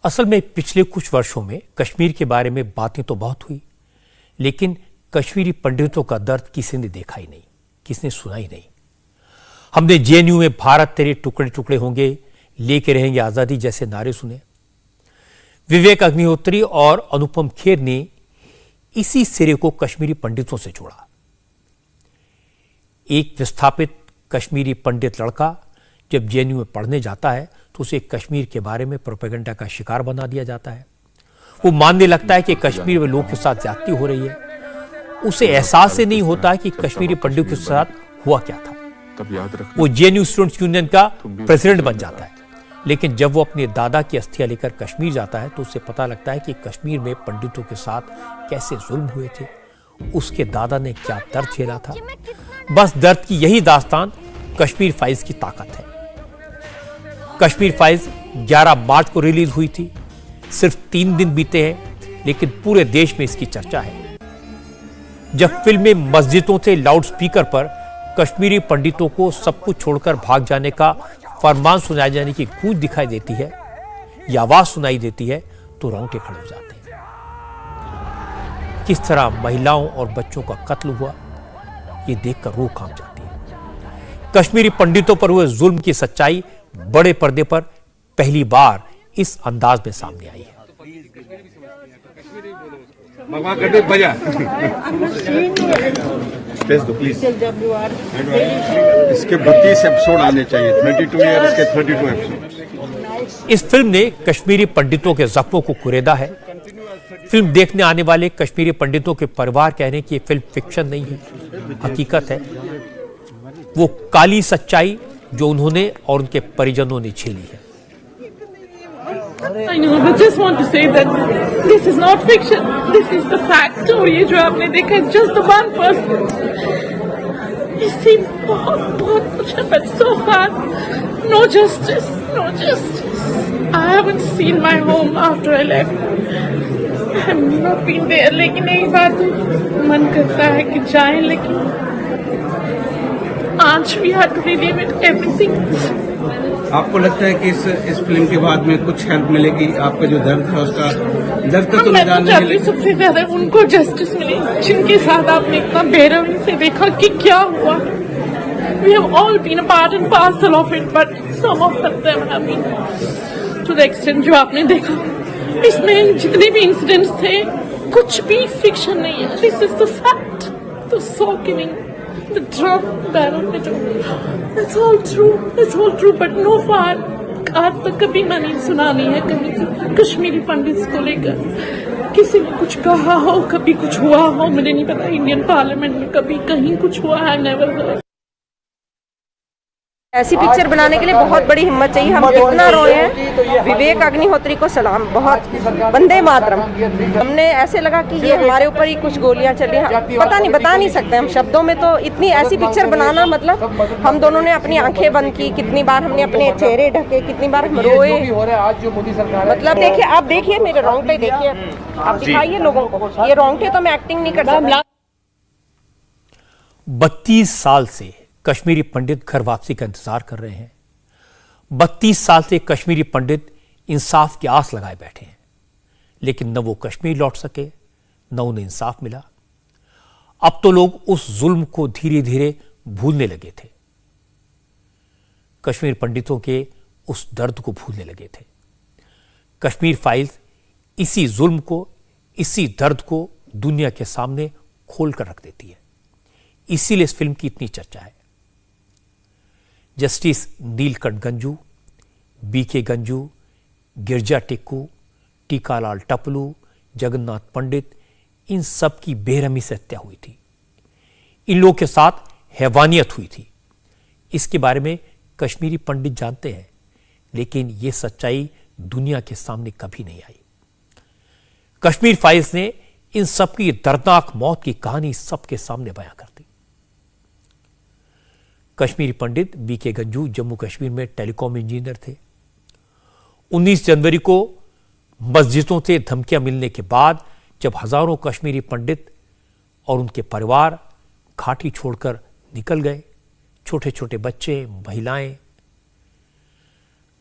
असल में पिछले कुछ वर्षों में कश्मीर के बारे में बातें तो बहुत हुई, लेकिन कश्मीरी पंडितों का दर्द किसी ने देखा ही नहीं, किसी ने सुना ही नहीं। हमने जेएनयू में भारत तेरे टुकड़े टुकड़े होंगे, लेके रहेंगे आजादी जैसे नारे सुने। विवेक अग्निहोत्री और अनुपम खेर ने इसी सिरे को कश्मीरी पंडितों से जोड़ा। एक विस्थापित कश्मीरी पंडित लड़का जब जेएनयू में पढ़ने जाता है तो उसे कश्मीर के बारे में प्रोपेगेंडा का शिकार बना दिया जाता है। वो मानने लगता है कि कश्मीर में लोगों के साथ ज्यादती हो रही है। उसे एहसास ही नहीं होता कि कश्मीरी पंडितों के साथ हुआ क्या था। वो जेएनयू स्टूडेंट्स यूनियन का प्रेसिडेंट बन जाता है, लेकिन जब वो अपने दादा की अस्थियां लेकर कश्मीर जाता है तो उसे पता लगता है कि कश्मीर में पंडितों के साथ कैसे जुल्म हुए थे, उसके दादा ने क्या दर्द झेला था। बस दर्द की यही दास्तान कश्मीर फाइल्स की ताकत है। कश्मीर फाइल्स 11 मार्च को रिलीज हुई थी। सिर्फ 3 दिन बीते हैं, लेकिन पूरे देश में इसकी चर्चा है। जब फिल्म में मस्जिदों से लाउडस्पीकर पर कश्मीरी पंडितों को सब कुछ छोड़कर भाग जाने का फरमान सुनाए जाने की गूंज दिखाई देती है या आवाज सुनाई देती है तो रोंगटे खड़े हो जाते हैं। किस तरह महिलाओं और बच्चों का कत्ल हुआ, यह देखकर रूह कांप जाती है। कश्मीरी पंडितों पर हुए जुल्म की सच्चाई बड़े पर्दे पर पहली बार इस अंदाज में सामने आई है। इसके 32 एपिसोड आने चाहिए, 32 ईयर्स के 32 एपिसोड। इस फिल्म ने कश्मीरी पंडितों के जख्मों को कुरेदा है। फिल्म देखने आने वाले कश्मीरी पंडितों के परिवार कह रहे हैं कि ये फिल्म फिक्शन नहीं है, हकीकत है। वो काली सच्चाई जो उन्होंने और उनके परिजनों ने झेली है। I know, but just want to say that this is not fiction. This is the fact. और ये जो आपने देखा is just the one person. इससे बहुत कुछ है, but so far no justice, no justice. I haven't seen my home after I left. I have not been there. लेकिन एक बात मन करता है कि जाएं, लेकिन आज we had to relive it, everything. आपको लगता है कि इस फिल्म के बाद में कुछ हेल्प मिलेगी? आपका जो दर्द है उसका दर्द का तो निदान नहीं मिलेगा। सबसे ज्यादा उनको जस्टिस मिले जिनके साथ आपने इतना बेरहमी से देखा कि क्या हुआ। We have all been a part and parcel of it, but some of them have been to the extent जो आपने देखा। इसमें जितने भी इंसिडेंट्स थे कुछ भी फिक्शन नहीं है। This is the fact. The saw killing, the drug barrel, that's all true. That's all true. But no far आज तक कभी मैंने सुना नहीं है कहीं कश्मीरी पंडित को लेकर किसी ने कुछ कहा हो, कभी कुछ हुआ हो। मुझे नहीं पता इंडियन पार्लियामेंट में कभी कहीं कुछ हुआ है, नेवर हर्ड। ऐसी पिक्चर बनाने के लिए बहुत बड़ी हिम्मत चाहिए। हम कितना रोए हैं। विवेक अग्निहोत्री को सलाम, बहुत वंदे मातरम। हमने ऐसे लगा कि ये हमारे ऊपर ही कुछ गोलियां चली, पता नहीं, बता नहीं सकते हम शब्दों में। तो इतनी ऐसी पिक्चर बनाना, मतलब हम दोनों ने अपनी आंखें बंद की, कितनी बार हमने अपने चेहरे ढके, कितनी बार हम रोए। मतलब देखिए, आप देखिए मेरे रोंगटे, देखिए आप दिखाइए लोगों को। ये रोंगटे तो मैं एक्टिंग नहीं कर सकता। 32 साल से कश्मीरी पंडित घर वापसी का इंतजार कर रहे हैं। 32 साल से कश्मीरी पंडित इंसाफ की आस लगाए बैठे हैं, लेकिन न वो कश्मीर लौट सके, न उन्हें इंसाफ मिला। अब तो लोग उस जुल्म को धीरे धीरे भूलने लगे थे। कश्मीर पंडितों के उस दर्द को भूलने लगे थे। कश्मीर फाइल्स इसी जुल्म को, इसी दर्द को दुनिया के सामने खोल कर रख देती है। इसीलिए इस फिल्म की इतनी चर्चा है। जस्टिस नीलकंठ गंजू, बीके गंजू, गिरजा टिक्कू, टीकालाल टपलू, जगन्नाथ पंडित, इन सब की बेरहमी से हत्या हुई थी। इन लोगों के साथ हैवानियत हुई थी। इसके बारे में कश्मीरी पंडित जानते हैं, लेकिन यह सच्चाई दुनिया के सामने कभी नहीं आई। कश्मीर फाइल्स ने इन सब की दर्दनाक मौत की कहानी सबके सामने बयां कर दी। कश्मीरी पंडित बीके गंजू जम्मू कश्मीर में टेलीकॉम इंजीनियर थे। 19 जनवरी को मस्जिदों से धमकियां मिलने के बाद जब हजारों कश्मीरी पंडित और उनके परिवार घाटी छोड़कर निकल गए, छोटे छोटे बच्चे, महिलाएं,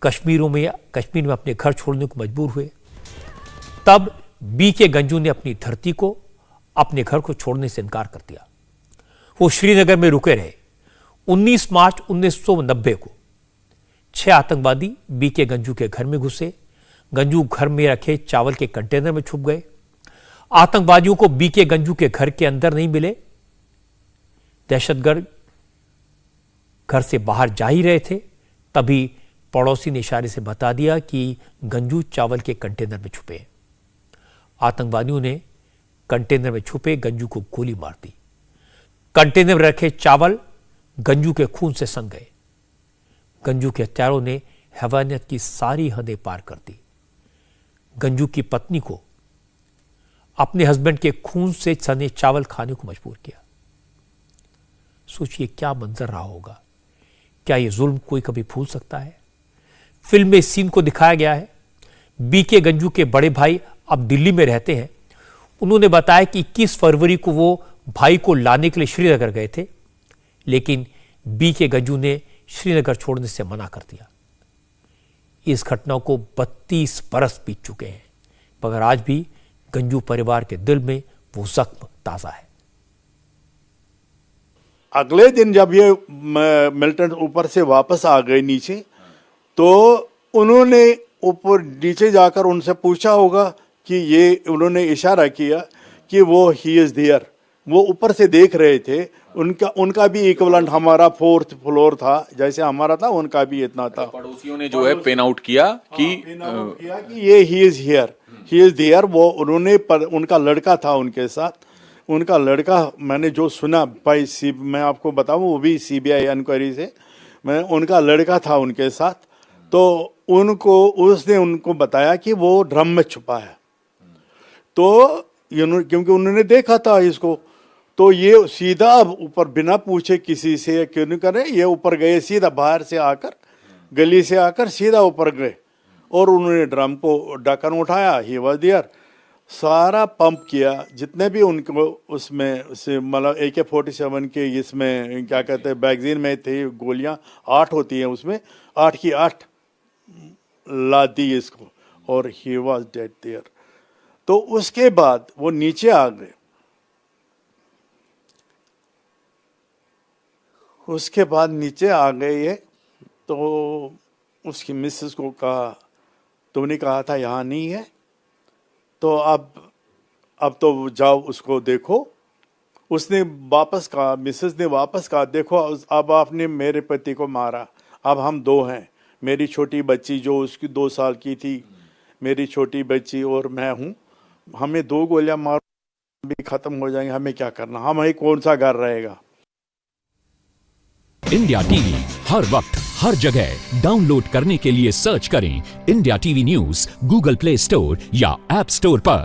कश्मीर में अपने घर छोड़ने को मजबूर हुए, तब बीके गंजू ने अपनी धरती को, अपने घर को छोड़ने से इनकार कर दिया। वो श्रीनगर में रुके रहे। 19 मार्च 1990 को 6 आतंकवादी बीके गंजू के घर में घुसे। गंजू घर में रखे चावल के कंटेनर में छुप गए। आतंकवादियों को बीके गंजू के घर के अंदर नहीं मिले। दहशतगर्द घर से बाहर जा ही रहे थे, तभी पड़ोसी ने इशारे से बता दिया कि गंजू चावल के कंटेनर में छुपे हैं। आतंकवादियों ने कंटेनर में छुपे गंजू को गोली मार दी। कंटेनर में रखे चावल गंजू के खून से सन गए। गंजू के हत्यारों ने हैवानियत की सारी हदें पार कर दी। गंजू की पत्नी को अपने हस्बैंड के खून से सने चावल खाने को मजबूर किया। सोचिए क्या मंजर रहा होगा। क्या यह जुल्म कोई कभी भूल सकता है? फिल्म में इस सीन को दिखाया गया है। बीके गंजू के बड़े भाई अब दिल्ली में रहते हैं। उन्होंने बताया कि 21 फरवरी को वो भाई को लाने के लिए श्रीनगर गए थे, लेकिन बीके गंजू ने श्रीनगर छोड़ने से मना कर दिया। इस घटना को 32 बरस बीत चुके हैं, मगर आज भी गंजू परिवार के दिल में वो जख्म ताजा है। अगले दिन जब ये मिलिटेंट ऊपर से वापस आ गए नीचे, तो उन्होंने ऊपर नीचे जाकर उनसे पूछा होगा कि ये, उन्होंने इशारा किया कि वो ही इज देयर। वो ऊपर से देख रहे थे। उनका भी इक्विवेलेंट हमारा 4th फ्लोर था, जैसे हमारा था उनका भी इतना था। पड़ोसियों ने जो है पेन आउट किया कि ये he is here, he is there. वो उन्होंने उनका लड़का था उनके साथ। उनका लड़का, मैंने जो सुना भाई, मैं आपको बताऊं, वो भी सीबीआई इंक्वायरी से, उनका लड़का था उनके साथ। तो उसने उनको बताया कि वो ड्रम में छुपा है। तो क्योंकि उन्होंने देखा था इसको, तो ये सीधा ऊपर बिना पूछे किसी से क्यों नहीं करे, ये ऊपर गए सीधा, बाहर से आकर, गली से आकर सीधा ऊपर गए और उन्होंने ड्रम को ढक्कन उठाया। He was there. सारा पंप किया, जितने भी उनको उसमें से, मतलब AK-47 के इसमें क्या कहते हैं मैगजीन में थे गोलियां, 8 होती हैं उसमें, 8 की 8 ला दी इसको, और ही वाज डेड देयर। तो उसके बाद वो नीचे आ गए। उसके बाद नीचे आ गए ये, तो उसकी मिसेस को कहा, तुमने कहा था यहाँ नहीं है, तो अब तो जाओ उसको देखो। उसने वापस कहा, मिसेस ने वापस कहा, देखो अब आपने मेरे पति को मारा, अब हम 2 हैं। मेरी छोटी बच्ची जो उसकी 2 साल की थी, मेरी छोटी बच्ची और मैं हूँ, हमें 2 गोलियां मार भी खत्म हो जाएंगे, हमें क्या करना, हमें कौन सा घर रहेगा। इंडिया टीवी हर वक्त हर जगह डाउनलोड करने के लिए सर्च करें India TV news Google play store या ऐप स्टोर पर।